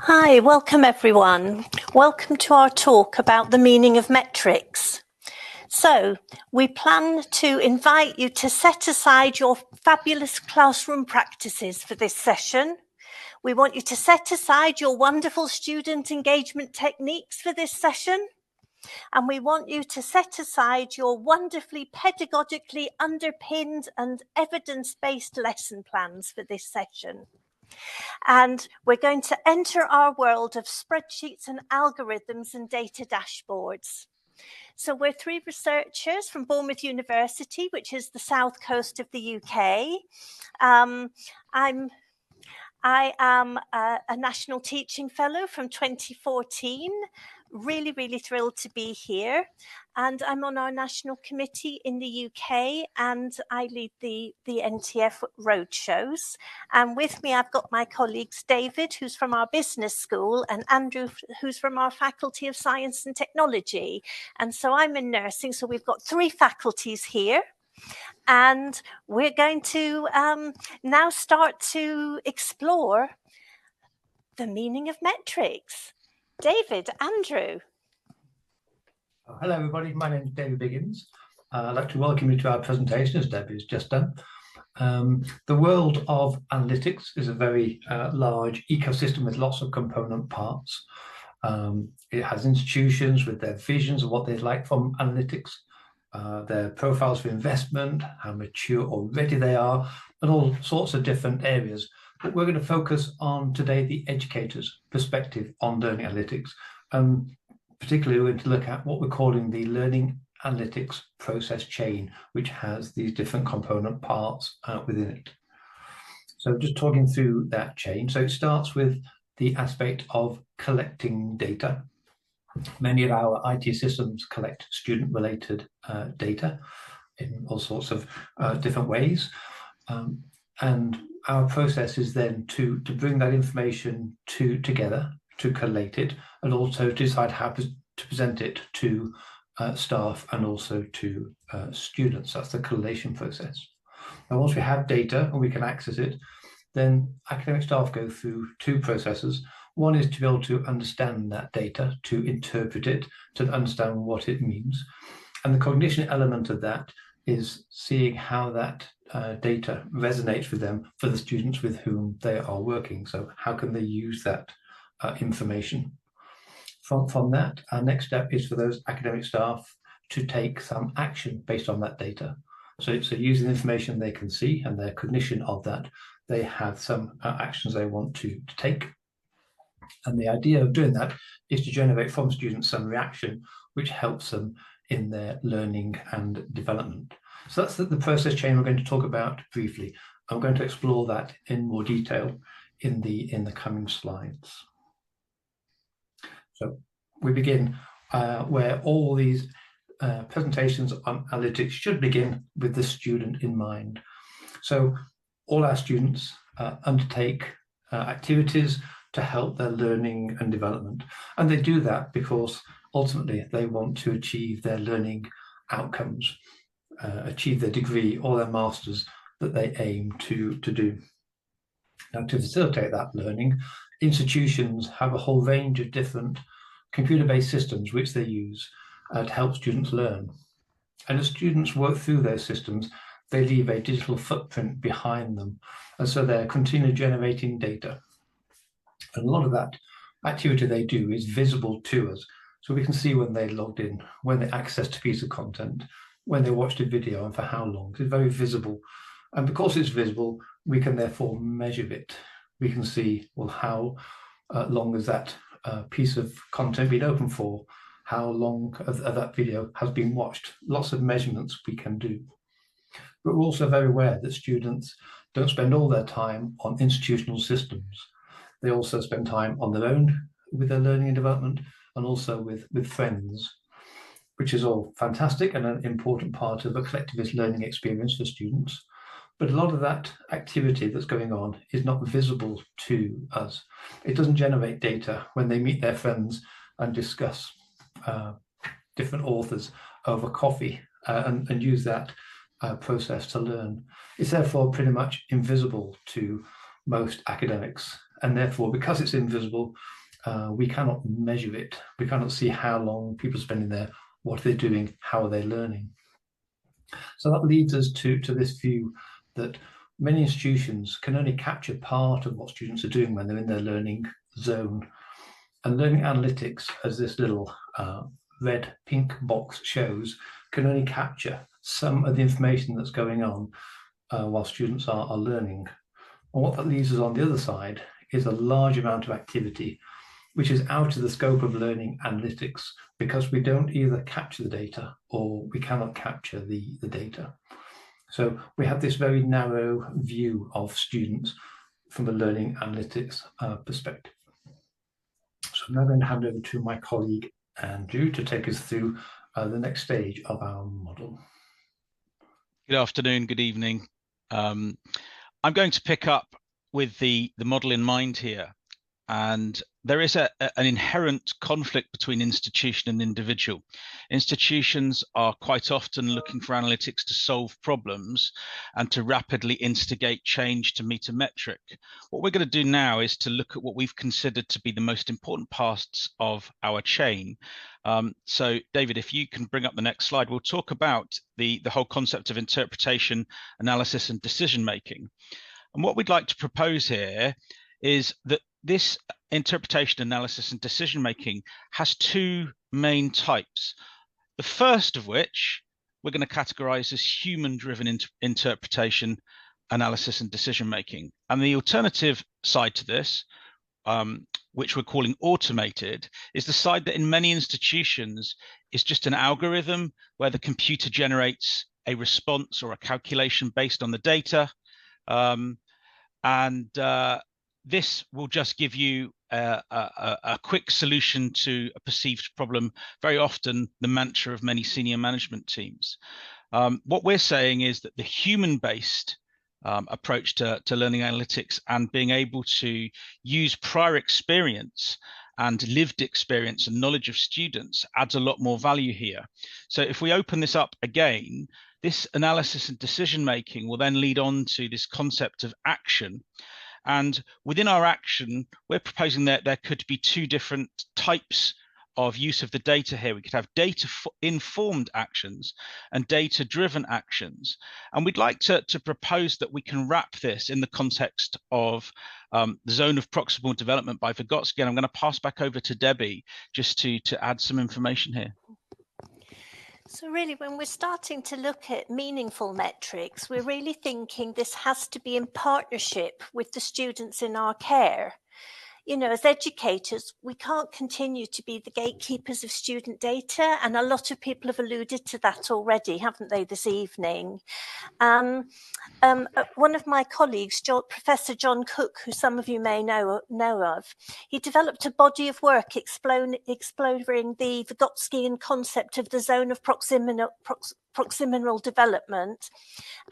Hi, welcome everyone. Welcome to our talk about the meaning of metrics. So, we plan to invite you to set aside your fabulous classroom practices for this session. We want you to set aside your wonderful student engagement techniques for this session. And we want you to set aside your wonderfully pedagogically underpinned and evidence-based lesson plans for this session. And we're going to enter our world of spreadsheets and algorithms and data dashboards. So we're three researchers from Bournemouth University, which is the south coast of the UK. I am a National Teaching Fellow from 2014. Really thrilled to be here. And I'm on our national committee in the UK, and I lead the NTF roadshows. And with me, I've got my colleagues, David, who's from our business school, and Andrew, who's from our Faculty of Science and Technology. And so I'm in nursing, so we've got three faculties here. And we're going to now start to explore the meaning of metrics. David, Andrew. Hello everybody, my name is David Biggins. I'd like to welcome you to our presentation, as Debbie has just done. The world of analytics is a very large ecosystem with lots of component parts. It has institutions with their visions of what they'd like from analytics, their profiles for investment, how mature or ready they are, and all sorts of different areas. But we're going to focus on today the educator's perspective on learning analytics. Particularly, we're going to look at what we're calling the learning analytics process chain, which has these different component parts within it. So just talking through that chain. So it starts with the aspect of collecting data. Many of our IT systems collect student-related data in all sorts of different ways. And our process is then to bring that information together, to collate it, and also to decide how to present it to staff and also to students. That's the collation process. Now, once we have data and we can access it, then academic staff go through two processes. One is to be able to understand that data, to interpret it, to understand what it means. And the cognition element of that is seeing how that data resonates with them for the students with whom they are working. So how can they use that information? From that, our next step is for those academic staff to take some action based on that data. So using the information they can see and their cognition of that, they have some actions they want to take. And the idea of doing that is to generate from students some reaction, which helps them in their learning and development. So that's the process chain we're going to talk about briefly. I'm going to explore that in more detail in the coming slides. So we begin where all these presentations on analytics should begin with the student in mind. So all our students undertake activities to help their learning and development. And they do that because ultimately they want to achieve their learning outcomes, achieve their degree or their masters that they aim to do. Now, to facilitate that learning, institutions have a whole range of different computer-based systems which they use to help students learn. And as students work through those systems, they leave a digital footprint behind them. And so they're continually generating data. And a lot of that activity they do is visible to us. So we can see when they logged in, when they accessed a piece of content, when they watched a video and for how long. It's very visible. And because it's visible, we can therefore measure it. We can see, well, how long has that piece of content been open for? How long of that video has been watched? Lots of measurements we can do. But we're also very aware that students don't spend all their time on institutional systems. They also spend time on their own with their learning and development, and also with friends, which is all fantastic and an important part of a collectivist learning experience for students. But a lot of that activity that's going on is not visible to us. It doesn't generate data when they meet their friends and discuss different authors over coffee and use that process to learn. It's therefore pretty much invisible to most academics And therefore, because it's invisible, we cannot measure it. We cannot see how long people are spending there, what they're doing, how are they learning. So that leads us to this view that many institutions can only capture part of what students are doing when they're in their learning zone. And learning analytics, as this little red pink box shows, can only capture some of the information that's going on while students are learning. And what that leaves us on the other side is a large amount of activity which is out of the scope of learning analytics because we don't either capture the data or we cannot capture the data. So we have this very narrow view of students from a learning analytics perspective. So I'm now going to hand over to my colleague Andrew to take us through the next stage of our model. Good afternoon, good evening. I'm going to pick up with the model in mind here. And there is an inherent conflict between institution and individual. Institutions are quite often looking for analytics to solve problems and to rapidly instigate change to meet a metric. What we're going to do now is to look at what we've considered to be the most important parts of our chain. So David, if you can bring up the next slide, we'll talk about the whole concept of interpretation, analysis, and decision making. And what we'd like to propose here is that this interpretation, analysis, and decision making has two main types. The first of which we're going to categorize as human-driven interpretation, analysis, and decision making. And the alternative side to this, which we're calling automated, is the side that in many institutions is just an algorithm where the computer generates a response or a calculation based on the data. This will just give you a quick solution to a perceived problem, very often the mantra of many senior management teams. What we're saying is that the human-based approach to learning analytics and being able to use prior experience and lived experience and knowledge of students adds a lot more value here. So if we open this up again, this analysis and decision making will then lead on to this concept of action. And within our action, we're proposing that there could be two different types of use of the data here. We could have data-informed actions and data-driven actions. And we'd like to propose that we can wrap this in the context of the zone of proximal development by Vygotsky. And I'm going to pass back over to Debbie just to add some information here. So really, when we're starting to look at meaningful metrics, we're really thinking this has to be in partnership with the students in our care. You know, as educators, we can't continue to be the gatekeepers of student data, and a lot of people have alluded to that already, haven't they, this evening? One of my colleagues, Professor John Cook, who some of you may know of, he developed a body of work exploring the Vygotskian concept of the zone of proximal development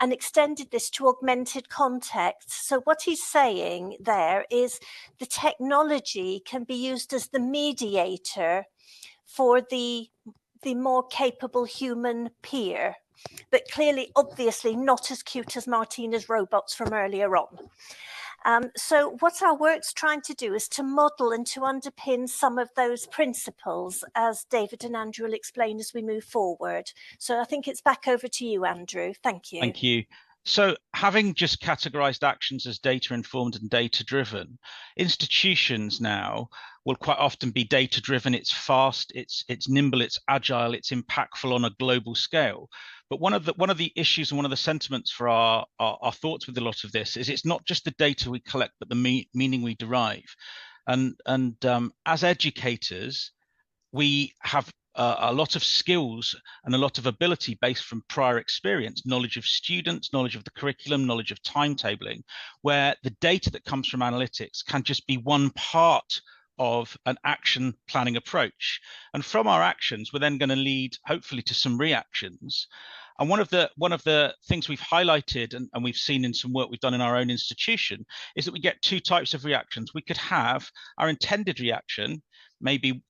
and extended this to augmented context. So what he's saying there is the technology can be used as the mediator for the more capable human peer, but clearly, obviously, not as cute as Martina's robots from earlier on. So what our work's trying to do is to model and to underpin some of those principles, as David and Andrew will explain as we move forward. So I think it's back over to you, Andrew. Thank you. Thank you. So having just categorized actions as data-informed and data-driven, institutions now will quite often be data-driven. It's fast, it's nimble, it's agile, it's impactful on a global scale. But one of the issues and one of the sentiments for our thoughts with a lot of this is it's not just the data we collect, but the meaning we derive. And as educators, we have a lot of skills and a lot of ability based from prior experience, knowledge of students, knowledge of the curriculum, knowledge of timetabling, where the data that comes from analytics can just be one part of an action planning approach. And from our actions, we're then going to lead hopefully to some reactions. And one of the things we've highlighted and we've seen in some work we've done in our own institution is that we get two types of reactions. We could have our intended reaction, maybe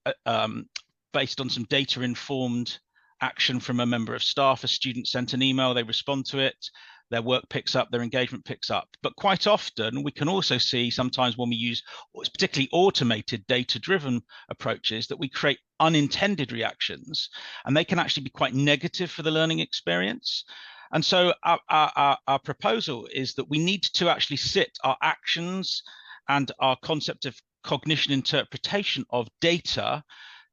based on some data-informed action from a member of staff. A student sent an email, they respond to it. their work picks up, their engagement picks up. But quite often we can also see sometimes when we use particularly automated data-driven approaches that we create unintended reactions, and they can actually be quite negative for the learning experience. And so our proposal is that we need to actually sit our actions and our concept of cognition interpretation of data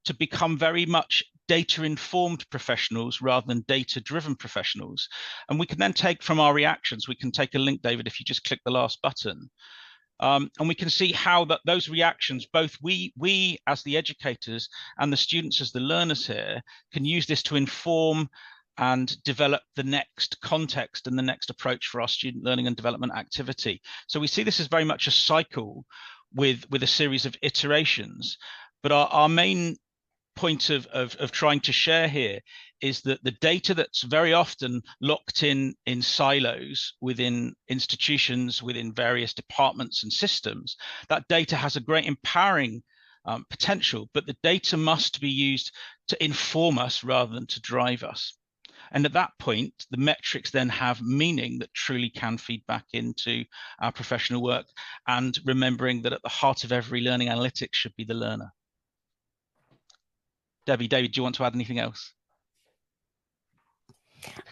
to become very much data-informed professionals rather than data-driven professionals. And we can then take from our reactions, we can take a link, David, if you just click the last button, and we can see how those reactions, both we as the educators and the students as the learners here, can use this to inform and develop the next context and the next approach for our student learning and development activity. So we see this as very much a cycle with a series of iterations. But our main point of trying to share here is that the data that's very often locked in silos within institutions, within various departments and systems, that data has a great empowering potential, but the data must be used to inform us rather than to drive us. And at that point, the metrics then have meaning that truly can feed back into our professional work, and remembering that at the heart of every learning analytics should be the learner. David, do you want to add anything else?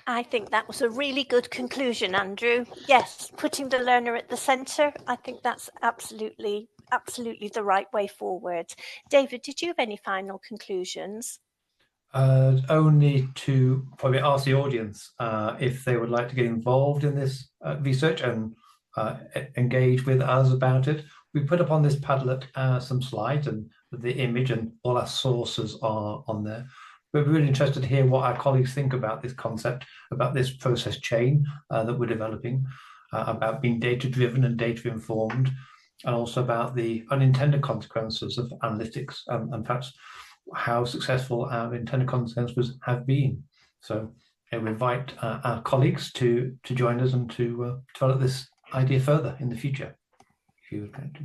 I think that was a really good conclusion, Andrew. Yes, putting the learner at the centre, I think that's absolutely the right way forward. David, did you have any final conclusions? Only to probably ask the audience if they would like to get involved in this research and engage with us about it. We put up on this Padlet some slides, and the image and all our sources are on there. We're really interested to hear what our colleagues think about this concept, about this process chain that we're developing, about being data-driven and data-informed, and also about the unintended consequences of analytics, and perhaps how successful our intended consequences have been. So we invite our colleagues to join us and to develop this idea further in the future, if you would like to.